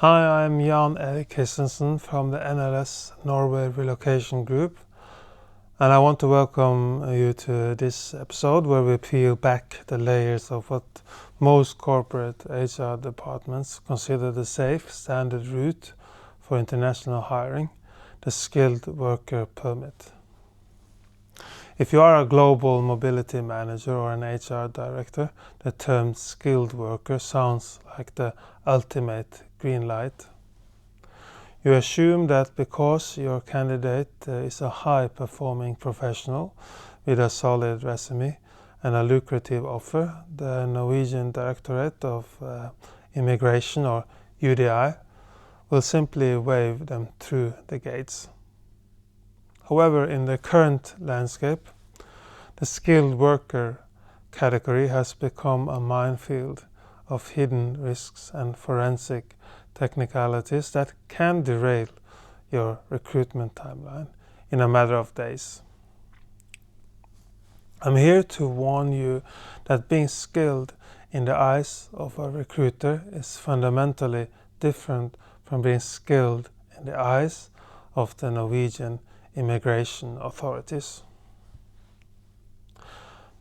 Hi, I'm Erik Christensen from the NLS Norway Relocation Group, and I want to welcome you to this episode where we peel back the layers of what most corporate HR departments consider the safe, standard route for international hiring, the skilled worker permit. If you are a global mobility manager or an HR director, the term skilled worker sounds like the ultimate green light. You assume that because your candidate is a high-performing professional with a solid resume and a lucrative offer, the Norwegian Directorate of Immigration, or UDI, will simply wave them through the gates. However, in the current landscape, the skilled worker category has become a minefield of hidden risks and forensic technicalities that can derail your recruitment timeline in a matter of days. I'm here to warn you that being skilled in the eyes of a recruiter is fundamentally different from being skilled in the eyes of the Norwegian immigration authorities.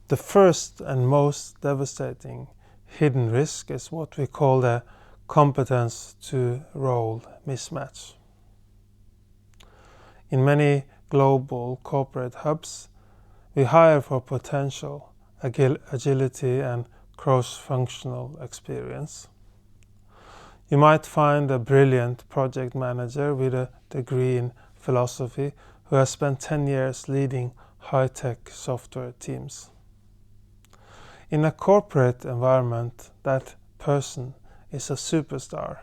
The first and most devastating hidden risk is what we call the competence-to-role mismatch. In many global corporate hubs, we hire for potential, agility and cross-functional experience. You might find a brilliant project manager with a degree in philosophy who has spent 10 years leading high-tech software teams. In a corporate environment, that person is a superstar.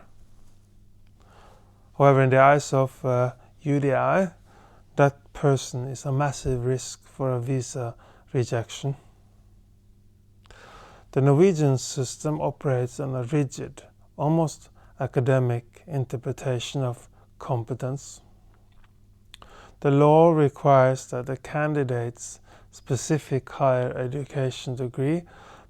However, in the eyes of UDI, that person is a massive risk for a visa rejection. The Norwegian system operates on a rigid, almost academic interpretation of competence. The law requires that the candidate's specific higher education degree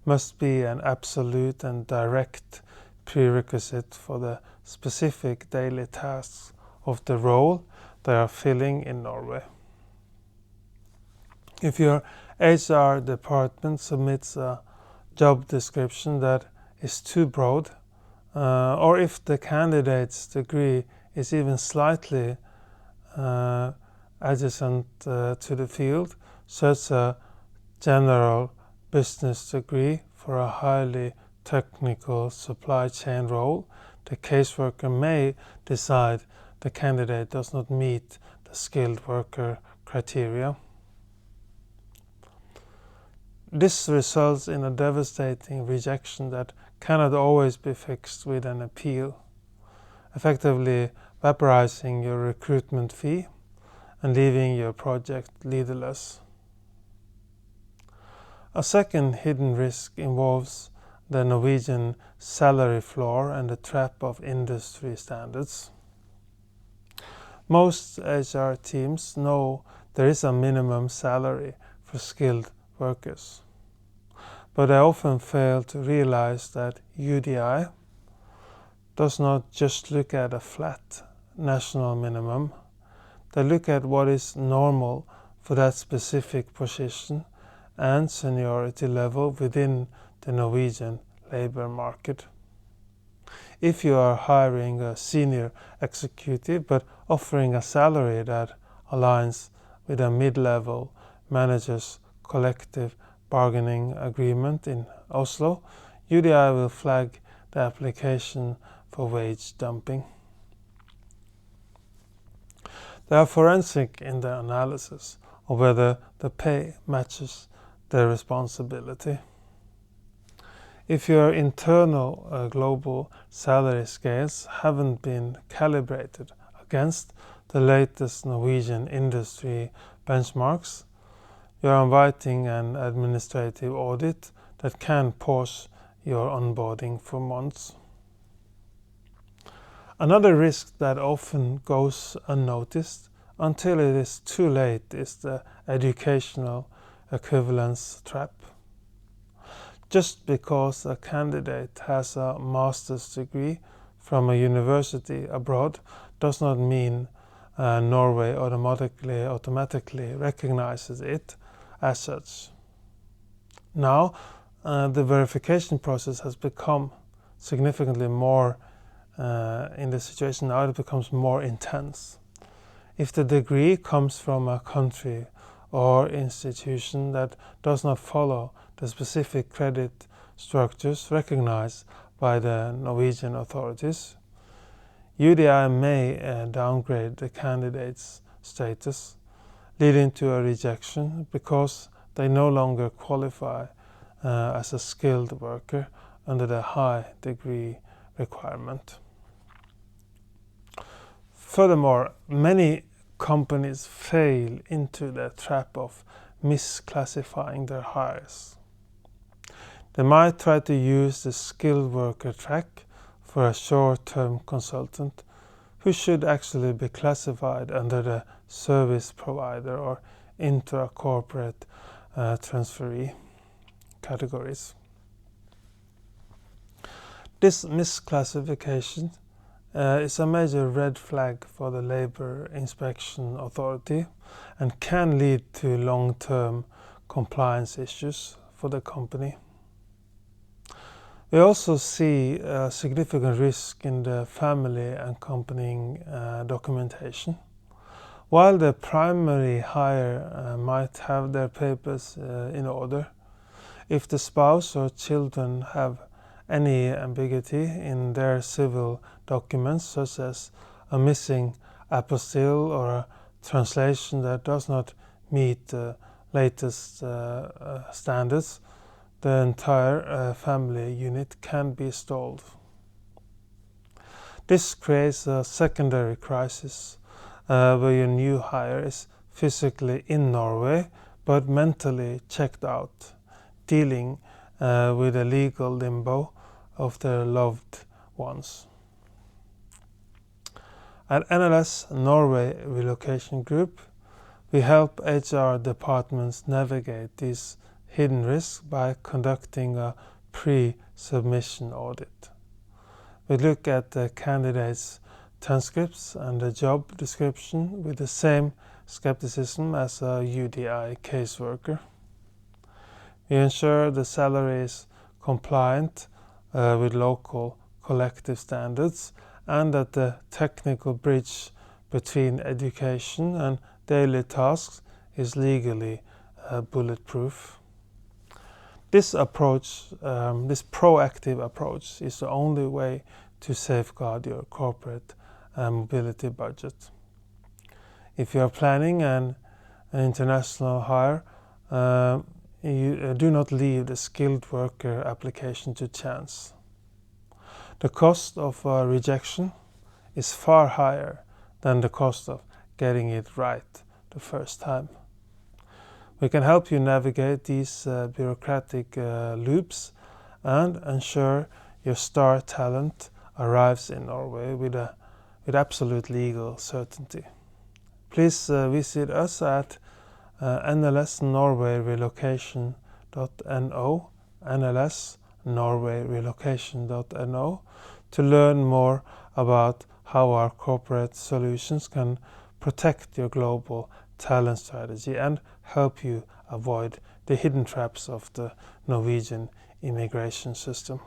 must be an absolute and direct prerequisite for the specific daily tasks of the role they are filling in Norway. If your HR department submits a job description that is too broad, or if the candidate's degree is even slightly adjacent to the field, such a general business degree for a highly technical supply chain role, the caseworker may decide the candidate does not meet the skilled worker criteria. This results in a devastating rejection that cannot always be fixed with an appeal, effectively vaporizing your recruitment fee and leaving your project leaderless. A second hidden risk involves the Norwegian salary floor and the trap of industry standards. Most HR teams know there is a minimum salary for skilled workers, but they often fail to realize that UDI does not just look at a flat national minimum. They look at what is normal for that specific position and seniority level within the Norwegian labor market. If you are hiring a senior executive but offering a salary that aligns with a mid-level manager's collective bargaining agreement in Oslo, UDI will flag the application for wage dumping. They are forensic in their analysis of whether the pay matches their responsibility. If your internal global salary scales haven't been calibrated against the latest Norwegian industry benchmarks, you are inviting an administrative audit that can pause your onboarding for months. Another risk that often goes unnoticed until it is too late is the educational equivalence trap. Just because a candidate has a master's degree from a university abroad does not mean Norway automatically recognizes it as such. Now, the verification process has become significantly more in the situation now. It becomes more intense. If the degree comes from a country or institution that does not follow the specific credit structures recognized by the Norwegian authorities, UDI may downgrade the candidate's status, leading to a rejection because they no longer qualify as a skilled worker under the high degree requirement. Furthermore, many companies fail into the trap of misclassifying their hires. They might try to use the skilled worker track for a short-term consultant who should actually be classified under the service provider or intra-corporate transferee categories. This misclassification is a major red flag for the Labor Inspection Authority and can lead to long-term compliance issues for the company. We also see a significant risk in the family accompanying documentation. While the primary hire might have their papers in order, if the spouse or children have any ambiguity in their civil documents, such as a missing apostille or a translation that does not meet the latest standards, the entire family unit can be stalled. This creates a secondary crisis where your new hire is physically in Norway but mentally checked out, dealing with the legal limbo of their loved ones. At NLS Norway Relocation Group, we help HR departments navigate these hidden risks by conducting a pre-submission audit. We look at the candidates' transcripts and the job description with the same skepticism as a UDI caseworker. We ensure the salary is compliant with local collective standards and that the technical bridge between education and daily tasks is legally bulletproof. This proactive approach is the only way to safeguard your corporate mobility budget. If you are planning an international hire, you do not leave the skilled worker application to chance. The cost of rejection is far higher than the cost of getting it right the first time. We can help you navigate these bureaucratic loops and ensure your star talent arrives in Norway with absolute legal certainty. Please visit us at NLS Norway Relocation.no, NLS Norway Relocation.no, to learn more about how our corporate solutions can protect your global talent strategy and help you avoid the hidden traps of the Norwegian immigration system.